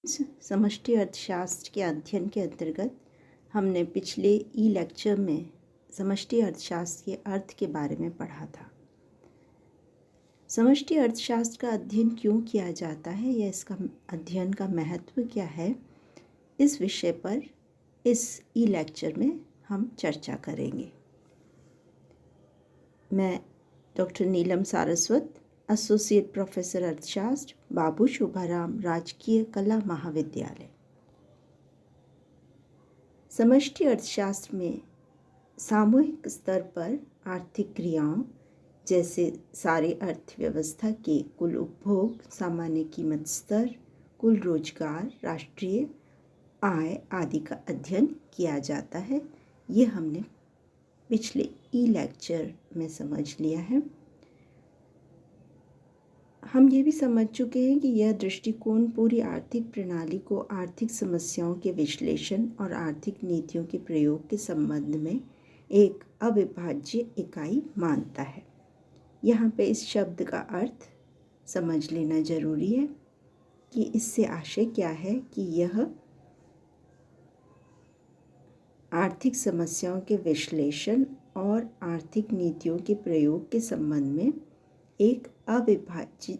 समष्टि अर्थशास्त्र के अध्ययन के अंतर्गत हमने पिछले लेक्चर में समष्टि अर्थशास्त्र के अर्थ के बारे में पढ़ा था। समष्टि अर्थशास्त्र का अध्ययन क्यों किया जाता है या इसका अध्ययन का महत्व क्या है, इस विषय पर इस लेक्चर में हम चर्चा करेंगे। मैं डॉक्टर नीलम सारस्वत, एसोसिएट प्रोफेसर अर्थशास्त्र, बाबू शोभाराम राजकीय कला महाविद्यालय। समष्टि अर्थशास्त्र में सामूहिक स्तर पर आर्थिक क्रियाओं जैसे सारे अर्थव्यवस्था के कुल उपभोग, सामान्य कीमत स्तर, कुल रोजगार, राष्ट्रीय आय आदि का अध्ययन किया जाता है। ये हमने पिछले लेक्चर में समझ लिया है। हम ये भी समझ चुके हैं कि यह दृष्टिकोण पूरी आर्थिक प्रणाली को आर्थिक समस्याओं के विश्लेषण और आर्थिक नीतियों के प्रयोग के संबंध में एक अविभाज्य इकाई मानता है। यहाँ पे इस शब्द का अर्थ समझ लेना जरूरी है कि इससे आशय क्या है कि यह आर्थिक समस्याओं के विश्लेषण और आर्थिक नीतियों के प्रयोग के संबंध में एक अविभाज्य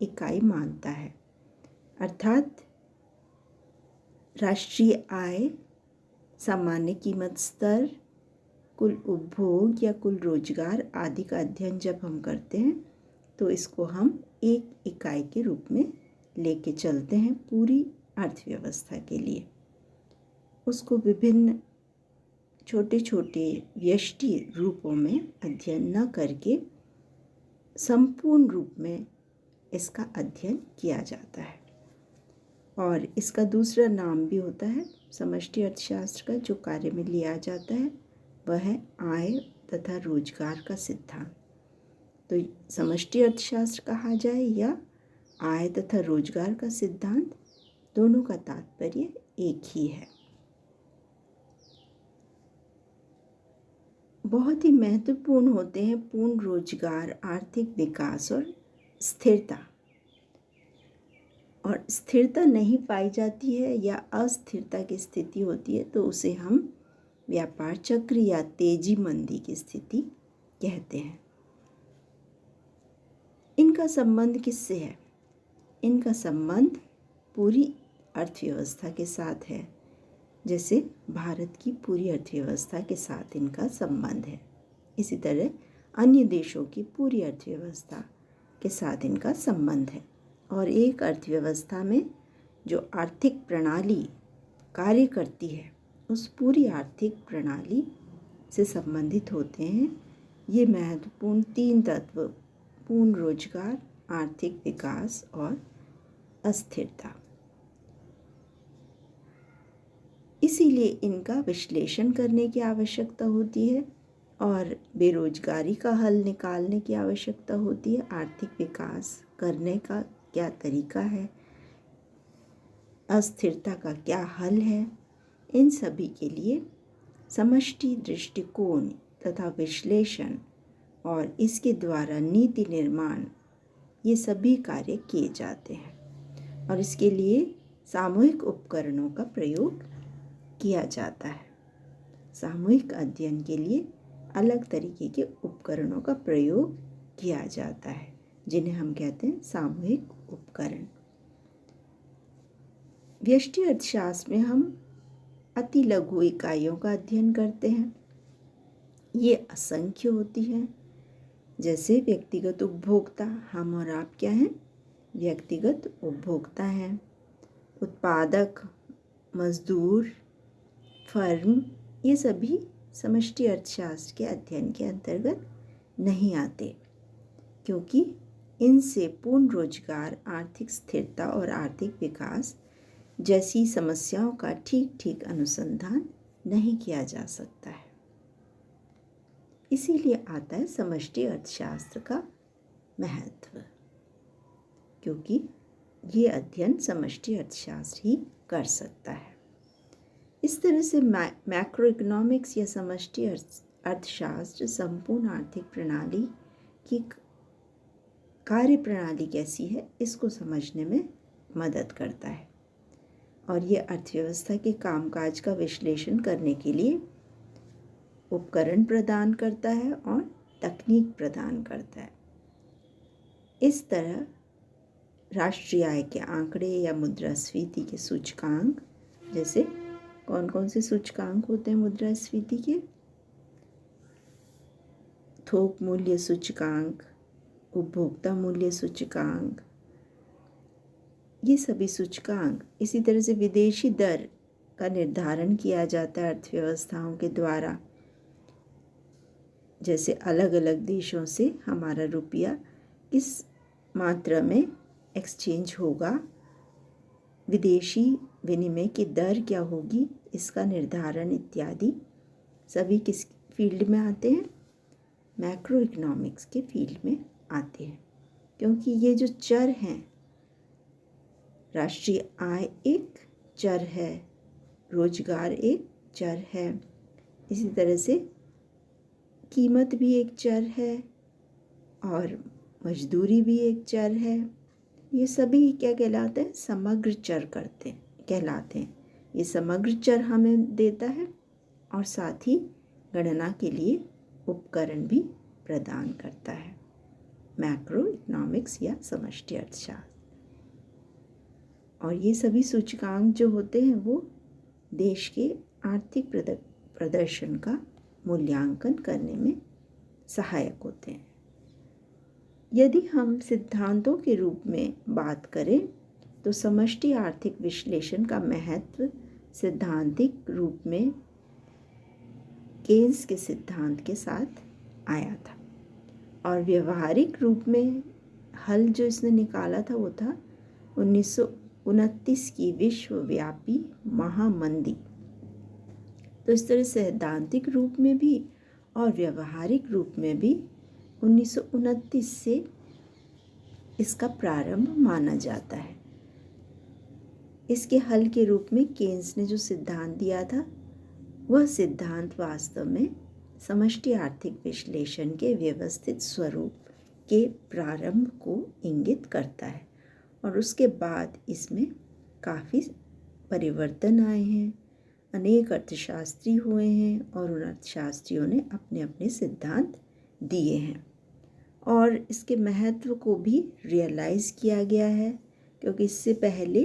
इकाई मानता है। अर्थात राष्ट्रीय आय, सामान्य कीमत स्तर, कुल उपभोग या कुल रोजगार आदि का अध्ययन जब हम करते हैं तो इसको हम एक इकाई के रूप में लेके चलते हैं पूरी अर्थव्यवस्था के लिए। उसको विभिन्न छोटे छोटे व्यष्टि रूपों में अध्ययन न करके संपूर्ण रूप में इसका अध्ययन किया जाता है। और इसका दूसरा नाम भी होता है समष्टि अर्थशास्त्र का, जो कार्य में लिया जाता है वह है आय तथा रोजगार का सिद्धांत। तो समष्टि अर्थशास्त्र कहा जाए या आय तथा रोजगार का सिद्धांत, दोनों का तात्पर्य एक ही है। बहुत ही महत्वपूर्ण होते हैं पूर्ण रोजगार, आर्थिक विकास और स्थिरता। और स्थिरता नहीं पाई जाती है या अस्थिरता की स्थिति होती है तो उसे हम व्यापार चक्र या तेजी मंदी की स्थिति कहते हैं। इनका संबंध किससे है? इनका संबंध पूरी अर्थव्यवस्था के साथ है, जैसे भारत की पूरी अर्थव्यवस्था के साथ इनका संबंध है। इसी तरह अन्य देशों की पूरी अर्थव्यवस्था के साथ इनका संबंध है। और एक अर्थव्यवस्था में जो आर्थिक प्रणाली कार्य करती है उस पूरी आर्थिक प्रणाली से संबंधित होते हैं ये महत्वपूर्ण तीन तत्व: पूर्ण रोजगार, आर्थिक विकास और अस्थिरता। इसीलिए इनका विश्लेषण करने की आवश्यकता होती है और बेरोजगारी का हल निकालने की आवश्यकता होती है। आर्थिक विकास करने का क्या तरीका है, अस्थिरता का क्या हल है, इन सभी के लिए समष्टि दृष्टिकोण तथा विश्लेषण और इसके द्वारा नीति निर्माण, ये सभी कार्य किए जाते हैं। और इसके लिए सामूहिक उपकरणों का प्रयोग किया जाता है। सामूहिक अध्ययन के लिए अलग तरीके के उपकरणों का प्रयोग किया जाता है, जिन्हें हम कहते हैं सामूहिक उपकरण। व्यष्टि अर्थशास्त्र में हम अति लघु इकाइयों का अध्ययन करते हैं। ये असंख्य होती हैं, जैसे व्यक्तिगत उपभोक्ता। हम और आप क्या हैं? व्यक्तिगत उपभोक्ता हैं। उत्पादक, मजदूर, फर्म, ये सभी समष्टि अर्थशास्त्र के अध्ययन के अंतर्गत नहीं आते, क्योंकि इनसे पूर्ण रोजगार, आर्थिक स्थिरता और आर्थिक विकास जैसी समस्याओं का ठीक ठीक अनुसंधान नहीं किया जा सकता है। इसीलिए आता है समष्टि अर्थशास्त्र का महत्व, क्योंकि ये अध्ययन समष्टि अर्थशास्त्र ही कर सकता है। इस तरह से मैक्रो इकोनॉमिक्स या समष्टि अर्थशास्त्र संपूर्ण आर्थिक प्रणाली की कार्य प्रणाली कैसी है इसको समझने में मदद करता है और ये अर्थव्यवस्था के कामकाज का विश्लेषण करने के लिए उपकरण प्रदान करता है और तकनीक प्रदान करता है। इस तरह राष्ट्रीय आय के आंकड़े या मुद्रास्फीति के सूचकांक, जैसे कौन कौन से सूचकांक होते हैं मुद्रास्फीति के? थोक मूल्य सूचकांक, उपभोक्ता मूल्य सूचकांक, ये सभी सूचकांक। इसी तरह से विदेशी दर का निर्धारण किया जाता है अर्थव्यवस्थाओं के द्वारा, जैसे अलग अलग देशों से हमारा रुपया किस मात्रा में एक्सचेंज होगा, विदेशी विनिमय की दर क्या होगी, इसका निर्धारण इत्यादि सभी किस फील्ड में आते हैं? मैक्रो इकोनॉमिक्स के फील्ड में आते हैं। क्योंकि ये जो चर हैं, राष्ट्रीय आय एक चर है, रोजगार एक चर है, इसी तरह से कीमत भी एक चर है और मजदूरी भी एक चर है। ये सभी क्या कहलाते हैं? समग्र चर कहलाते हैं। ये समग्र चर हमें देता है और साथ ही गणना के लिए उपकरण भी प्रदान करता है, मैक्रो इकोनॉमिक्स या समष्टि अर्थशास्त्र। और ये सभी सूचकांक जो होते हैं वो देश के आर्थिक प्रदर्शन का मूल्यांकन करने में सहायक होते हैं। यदि हम सिद्धांतों के रूप में बात करें तो समष्टि आर्थिक विश्लेषण का महत्व सैद्धांतिक रूप में केन्स के सिद्धांत के साथ आया था और व्यवहारिक रूप में हल जो इसने निकाला था वो था 1929 की विश्वव्यापी महामंदी। तो इस तरह सैद्धांतिक रूप में भी और व्यवहारिक रूप में भी 1929 से इसका प्रारंभ माना जाता है। इसके हल के रूप में केन्स ने जो सिद्धांत दिया था वह सिद्धांत वास्तव में समष्टि आर्थिक विश्लेषण के व्यवस्थित स्वरूप के प्रारंभ को इंगित करता है और उसके बाद इसमें काफ़ी परिवर्तन आए हैं, अनेक अर्थशास्त्री हुए हैं और उन अर्थशास्त्रियों ने अपने अपने सिद्धांत दिए हैं और इसके महत्व को भी रियलाइज़ किया गया है, क्योंकि इससे पहले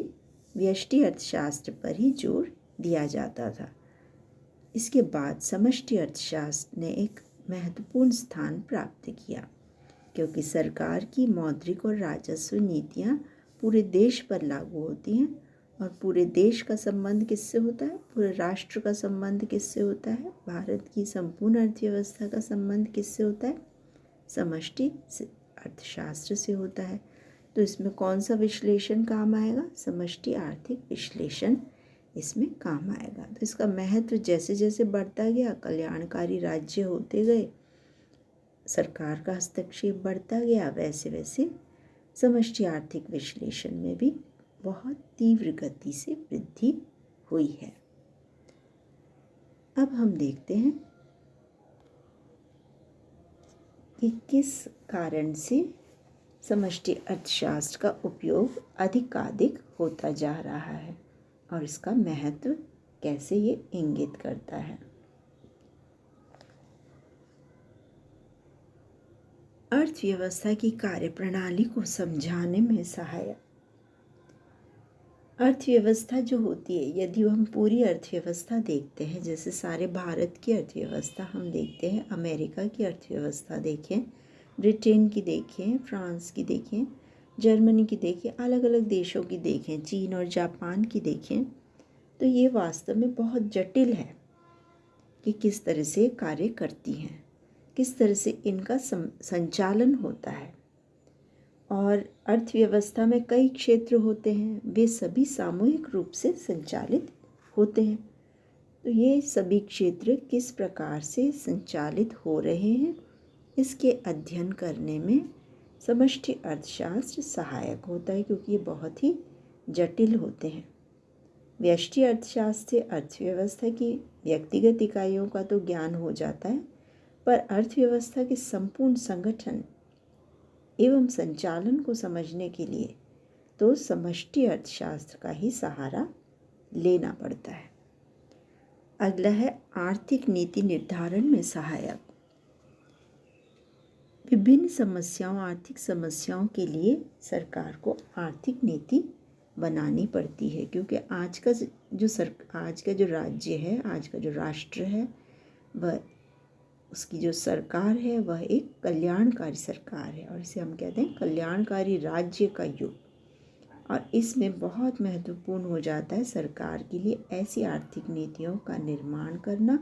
व्यष्टि अर्थशास्त्र पर ही जोर दिया जाता था। इसके बाद समष्टि अर्थशास्त्र ने एक महत्वपूर्ण स्थान प्राप्त किया, क्योंकि सरकार की मौद्रिक और राजस्व नीतियाँ पूरे देश पर लागू होती हैं और पूरे देश का संबंध किससे होता है? पूरे राष्ट्र का संबंध किससे होता है? भारत की संपूर्ण अर्थव्यवस्था का संबंध किससे होता है? समष्टि अर्थशास्त्र से होता है। तो इसमें कौन सा विश्लेषण काम आएगा? समष्टि आर्थिक विश्लेषण इसमें काम आएगा। तो इसका महत्व जैसे जैसे बढ़ता गया, कल्याणकारी राज्य होते गए, सरकार का हस्तक्षेप बढ़ता गया, वैसे वैसे समष्टि आर्थिक विश्लेषण में भी बहुत तीव्र गति से वृद्धि हुई है। अब हम देखते हैं कि किस कारण से समष्टि अर्थशास्त्र का उपयोग अधिकाधिक होता जा रहा है और इसका महत्व कैसे ये इंगित करता है। अर्थव्यवस्था की कार्यप्रणाली को समझाने में सहायक। अर्थव्यवस्था जो होती है, यदि हम पूरी अर्थव्यवस्था देखते हैं, जैसे सारे भारत की अर्थव्यवस्था हम देखते हैं, अमेरिका की अर्थव्यवस्था देखें, ब्रिटेन की देखें, फ्रांस की देखें, जर्मनी की देखें, अलग अलग देशों की देखें, चीन और जापान की देखें, तो ये वास्तव में बहुत जटिल है कि किस तरह से कार्य करती हैं, किस तरह से इनका संचालन होता है। और अर्थव्यवस्था में कई क्षेत्र होते हैं, वे सभी सामूहिक रूप से संचालित होते हैं। तो ये सभी क्षेत्र किस प्रकार से संचालित हो रहे हैं, इसके अध्ययन करने में समष्टि अर्थशास्त्र सहायक होता है, क्योंकि ये बहुत ही जटिल होते हैं। व्यष्टि अर्थशास्त्र से अर्थव्यवस्था की व्यक्तिगत इकाइयों का तो ज्ञान हो जाता है, पर अर्थव्यवस्था के संपूर्ण संगठन एवं संचालन को समझने के लिए तो समष्टि अर्थशास्त्र का ही सहारा लेना पड़ता है। अगला है आर्थिक नीति निर्धारण में सहायक। विभिन्न समस्याओं, आर्थिक समस्याओं के लिए सरकार को आर्थिक नीति बनानी पड़ती है, क्योंकि आज का जो राज्य है, आज का जो राष्ट्र है, वह उसकी जो सरकार है वह एक कल्याणकारी सरकार है, और इसे हम कहते हैं कल्याणकारी राज्य का युग। और इसमें बहुत महत्वपूर्ण हो जाता है सरकार के लिए ऐसी आर्थिक नीतियों का निर्माण करना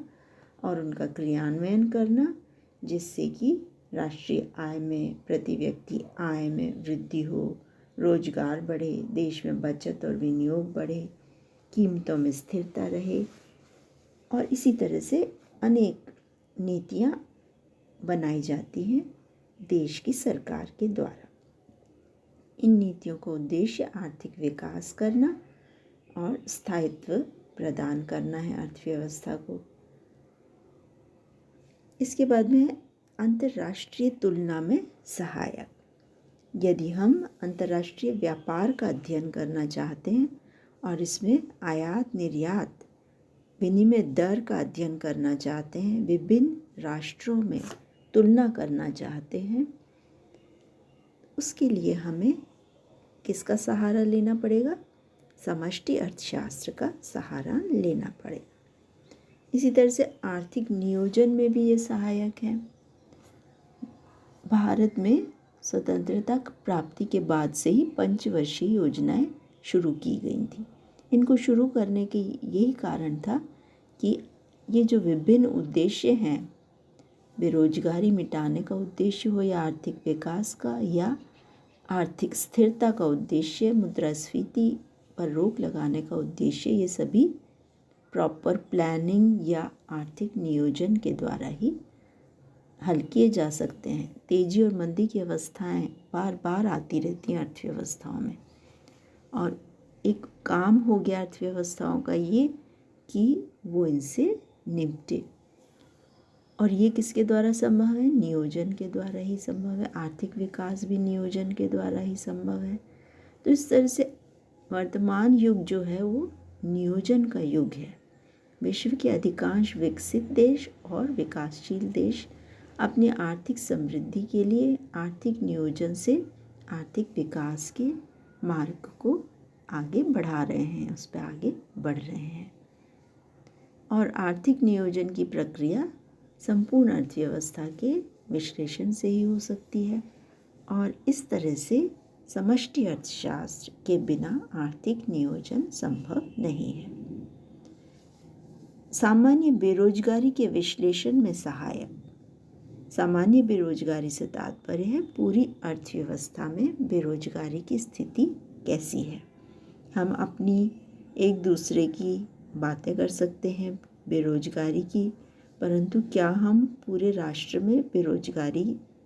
और उनका क्रियान्वयन करना जिससे कि राष्ट्रीय आय में, प्रति व्यक्ति आय में वृद्धि हो, रोजगार बढ़े, देश में बचत और विनियोग बढ़े, कीमतों में स्थिरता रहे, और इसी तरह से अनेक नीतियाँ बनाई जाती हैं देश की सरकार के द्वारा। इन नीतियों का उद्देश्य आर्थिक विकास करना और स्थायित्व प्रदान करना है अर्थव्यवस्था को। इसके बाद में अंतर्राष्ट्रीय तुलना में सहायक। यदि हम अंतर्राष्ट्रीय व्यापार का अध्ययन करना चाहते हैं और इसमें आयात निर्यात विनिमय दर का अध्ययन करना चाहते हैं, विभिन्न राष्ट्रों में तुलना करना चाहते हैं, उसके लिए हमें किसका सहारा लेना पड़ेगा? समष्टि अर्थशास्त्र का सहारा लेना पड़ेगा। इसी तरह से आर्थिक नियोजन में भी ये सहायक है। भारत में स्वतंत्रता प्राप्ति के बाद से ही पंचवर्षीय योजनाएं शुरू की गई थी। इनको शुरू करने के यही कारण था कि ये जो विभिन्न उद्देश्य हैं, बेरोजगारी मिटाने का उद्देश्य हो या आर्थिक विकास का या आर्थिक स्थिरता का उद्देश्य, मुद्रास्फीति पर रोक लगाने का उद्देश्य, ये सभी प्रॉपर प्लानिंग या आर्थिक नियोजन के द्वारा ही हल किए जा सकते हैं। तेजी और मंदी की अवस्थाएं बार बार आती रहती हैं अर्थव्यवस्थाओं में, और एक काम हो गया अर्थव्यवस्थाओं का ये कि वो इनसे निपटे, और ये किसके द्वारा संभव है? नियोजन के द्वारा ही संभव है। आर्थिक विकास भी नियोजन के द्वारा ही संभव है। तो इस तरह से वर्तमान युग जो है वो नियोजन का युग है। विश्व के अधिकांश विकसित देश और विकासशील देश अपनी आर्थिक समृद्धि के लिए आर्थिक नियोजन से आर्थिक विकास के मार्ग को आगे बढ़ा रहे हैं, उस पर आगे बढ़ रहे हैं। और आर्थिक नियोजन की प्रक्रिया संपूर्ण अर्थव्यवस्था के विश्लेषण से ही हो सकती है, और इस तरह से समष्टि अर्थशास्त्र के बिना आर्थिक नियोजन संभव नहीं है। सामान्य बेरोजगारी के विश्लेषण में सहायक। सामान्य बेरोजगारी से तात्पर्य है पूरी अर्थव्यवस्था में बेरोजगारी की स्थिति कैसी है। हम अपनी एक दूसरे की बातें कर सकते हैं बेरोजगारी की, परंतु क्या हम पूरे राष्ट्र में बेरोजगारी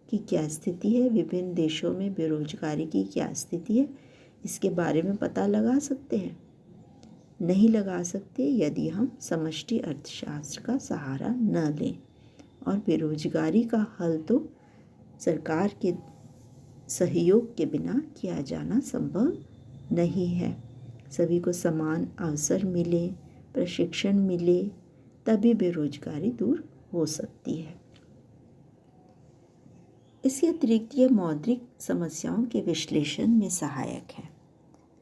की क्या स्थिति है, विभिन्न देशों में बेरोजगारी की क्या स्थिति है, इसके बारे में पता लगा सकते हैं? नहीं लगा सकते यदि हम समष्टि अर्थशास्त्र का सहारा न लें। और बेरोजगारी का हल तो सरकार के सहयोग के बिना किया जाना संभव नहीं है। सभी को समान अवसर मिले, प्रशिक्षण मिले, तभी बेरोजगारी दूर हो सकती है। इसके अतिरिक्त ये मौद्रिक समस्याओं के विश्लेषण में सहायक है।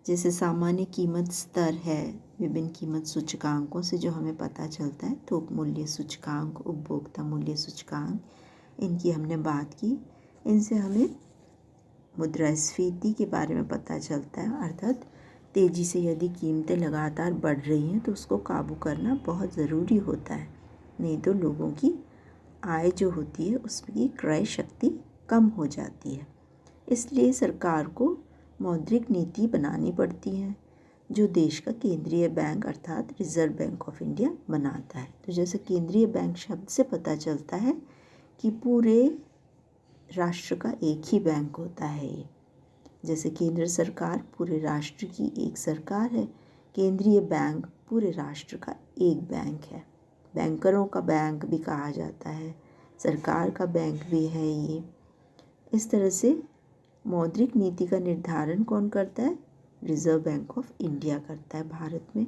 जैसे सामान्य कीमत स्तर है, विभिन्न कीमत सूचकांकों से जो हमें पता चलता है, थोक मूल्य सूचकांक, उपभोक्ता मूल्य सूचकांक, इनकी हमने बात की। इनसे हमें मुद्रास्फीति के बारे में पता चलता है, अर्थात तेज़ी से यदि कीमतें लगातार बढ़ रही हैं तो उसको काबू करना बहुत ज़रूरी होता है, नहीं तो लोगों की आय जो होती है उसकी क्रय शक्ति कम हो जाती है। इसलिए सरकार को मौद्रिक नीति बनानी पड़ती है जो देश का केंद्रीय बैंक अर्थात रिजर्व बैंक ऑफ इंडिया बनाता है। तो जैसे केंद्रीय बैंक शब्द से पता चलता है कि पूरे राष्ट्र का एक ही बैंक होता है ये। जैसे केंद्र सरकार पूरे राष्ट्र की एक सरकार है, केंद्रीय बैंक पूरे राष्ट्र का एक बैंक है। बैंकरों का बैंक भी कहा जाता है, सरकार का बैंक भी है ये। इस तरह से मौद्रिक नीति का निर्धारण कौन करता है? रिजर्व बैंक ऑफ इंडिया करता है भारत में,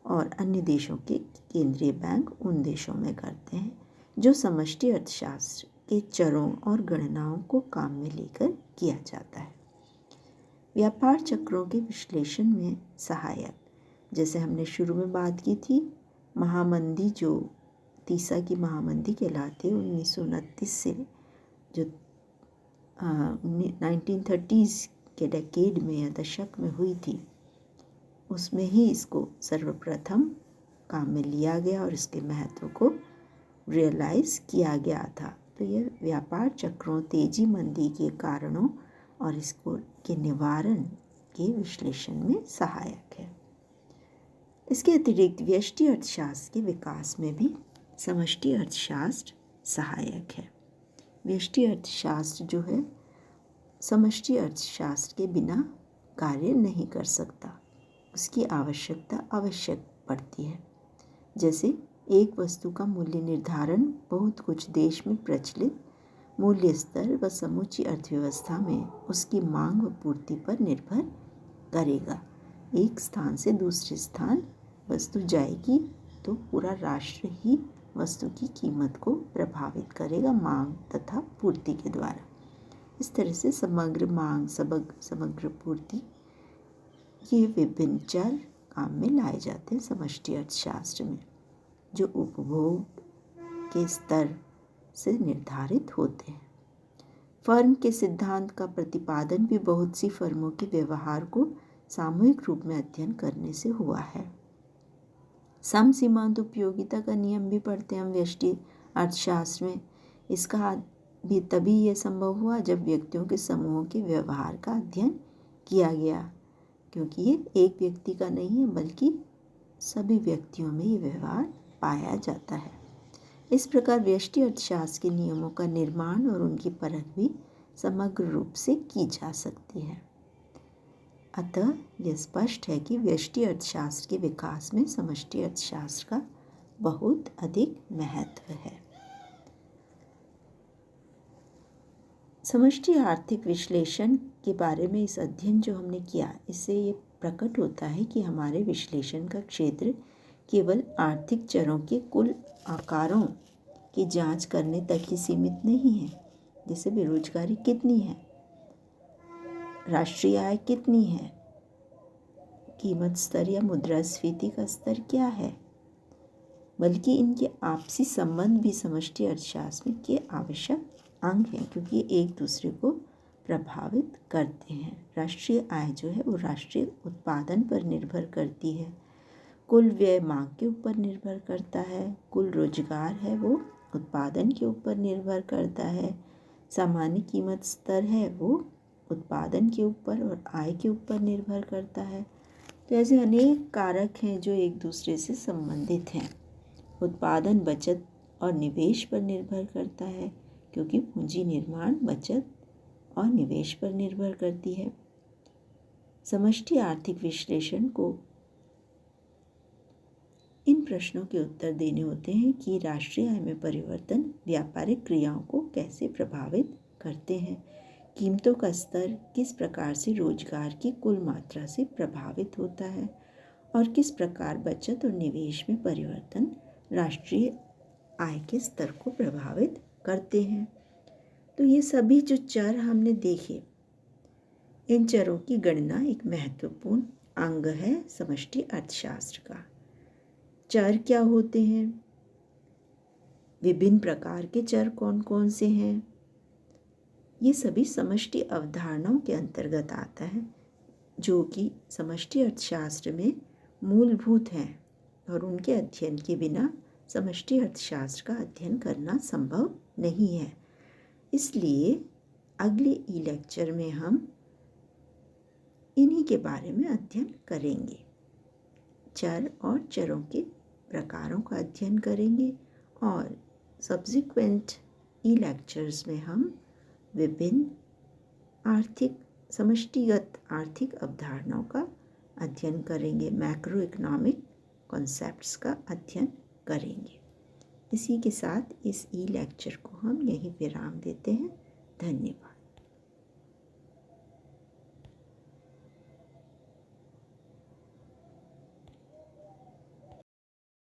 और अन्य देशों के केंद्रीय बैंक उन देशों में करते हैं जो समष्टि अर्थशास्त्र के चरों और गणनाओं को काम में लेकर किया जाता है। व्यापार चक्रों के विश्लेषण में सहायक, जैसे हमने शुरू में बात की थी, महामंदी जो तीसा की महामंदी कहलाती है 1929 से जो 1930s के डेकेड में या दशक में हुई थी, उसमें ही इसको सर्वप्रथम काम में लिया गया और इसके महत्व को रियलाइज़ किया गया था। तो यह व्यापार चक्रों, तेजी मंदी के कारणों और इसको के निवारण के विश्लेषण में सहायक है। इसके अतिरिक्त व्यष्टि अर्थशास्त्र के विकास में भी समष्टि अर्थशास्त्र सहायक है। व्यष्टि अर्थशास्त्र जो है समष्टि अर्थशास्त्र के बिना कार्य नहीं कर सकता, उसकी आवश्यकता आवश्यक पड़ती है। जैसे एक वस्तु का मूल्य निर्धारण बहुत कुछ देश में प्रचलित मूल्य स्तर व समूची अर्थव्यवस्था में उसकी मांग व पूर्ति पर निर्भर करेगा। एक स्थान से दूसरे स्थान वस्तु जाएगी तो पूरा राष्ट्र ही वस्तु की कीमत को प्रभावित करेगा मांग तथा पूर्ति के द्वारा। इस तरह से समग्र मांग, समग्र पूर्ति, ये विभिन्न चर काम में लाए जाते हैं समष्टि अर्थशास्त्र में, जो उपभोग के स्तर से निर्धारित होते हैं। फर्म के सिद्धांत का प्रतिपादन भी बहुत सी फर्मों के व्यवहार को सामूहिक रूप में अध्ययन करने से हुआ है। सम सीमांत उपयोगिता का नियम भी पढ़ते हैं हम व्यष्टि अर्थशास्त्र में। इसका भी तभी यह संभव हुआ जब व्यक्तियों के समूहों के व्यवहार का अध्ययन किया गया, क्योंकि ये एक व्यक्ति का नहीं है बल्कि सभी व्यक्तियों में ये व्यवहार पाया जाता है। इस प्रकार व्यष्टि अर्थशास्त्र के नियमों का निर्माण और उनकी परख भी समग्र रूप से की जा सकती है। अतः यह स्पष्ट है कि व्यष्टि अर्थशास्त्र के विकास में समष्टि अर्थशास्त्र का बहुत अधिक महत्व है। समष्टि आर्थिक विश्लेषण के बारे में इस अध्ययन जो हमने किया, इससे ये प्रकट होता है कि हमारे विश्लेषण का क्षेत्र केवल आर्थिक चरों के कुल आकारों की जांच करने तक ही सीमित नहीं है, जैसे बेरोजगारी कितनी है, राष्ट्रीय आय कितनी है, कीमत स्तर या मुद्रास्फीति का स्तर क्या है, बल्कि इनके आपसी संबंध भी समष्टि अर्थशास्त्र के आवश्यक अंग हैं, क्योंकि एक दूसरे को प्रभावित करते हैं। राष्ट्रीय आय जो है वो राष्ट्रीय उत्पादन पर निर्भर करती है, कुल व्यय मांग के ऊपर निर्भर करता है, कुल रोजगार है वो उत्पादन के ऊपर निर्भर करता है, सामान्य कीमत स्तर है वो उत्पादन के ऊपर और आय के ऊपर निर्भर करता है। तो ऐसे अनेक कारक हैं जो एक दूसरे से संबंधित हैं। उत्पादन बचत और निवेश पर निर्भर करता है, क्योंकि पूंजी निर्माण बचत और निवेश पर निर्भर करती है। समष्टि आर्थिक विश्लेषण को इन प्रश्नों के उत्तर देने होते हैं कि राष्ट्रीय आय में परिवर्तन व्यापारिक क्रियाओं को कैसे प्रभावित करते हैं, कीमतों का स्तर किस प्रकार से रोजगार की कुल मात्रा से प्रभावित होता है, और किस प्रकार बचत और निवेश में परिवर्तन राष्ट्रीय आय के स्तर को प्रभावित करते हैं। तो ये सभी जो चर हमने देखे, इन चरों की गणना एक महत्वपूर्ण अंग है समष्टि अर्थशास्त्र का। चर क्या होते हैं, विभिन्न प्रकार के चर कौन कौन से हैं, ये सभी समष्टि अवधारणाओं के अंतर्गत आता है, जो कि समष्टि अर्थशास्त्र में मूलभूत हैं, और उनके अध्ययन के बिना समष्टि अर्थशास्त्र का अध्ययन करना संभव नहीं है। इसलिए अगले ई लेक्चर में हम इन्हीं के बारे में अध्ययन करेंगे, चर और चरों के प्रकारों का अध्ययन करेंगे, और सब्सिक्वेंट ई लेक्चर्स में हम विभिन्न समष्टिगत आर्थिक अवधारणाओं का अध्ययन करेंगे, मैक्रो इकोनॉमिक कॉन्सेप्ट्स का अध्ययन करेंगे। इसी के साथ इस ई लेक्चर को हम यहीं विराम देते हैं। धन्यवाद।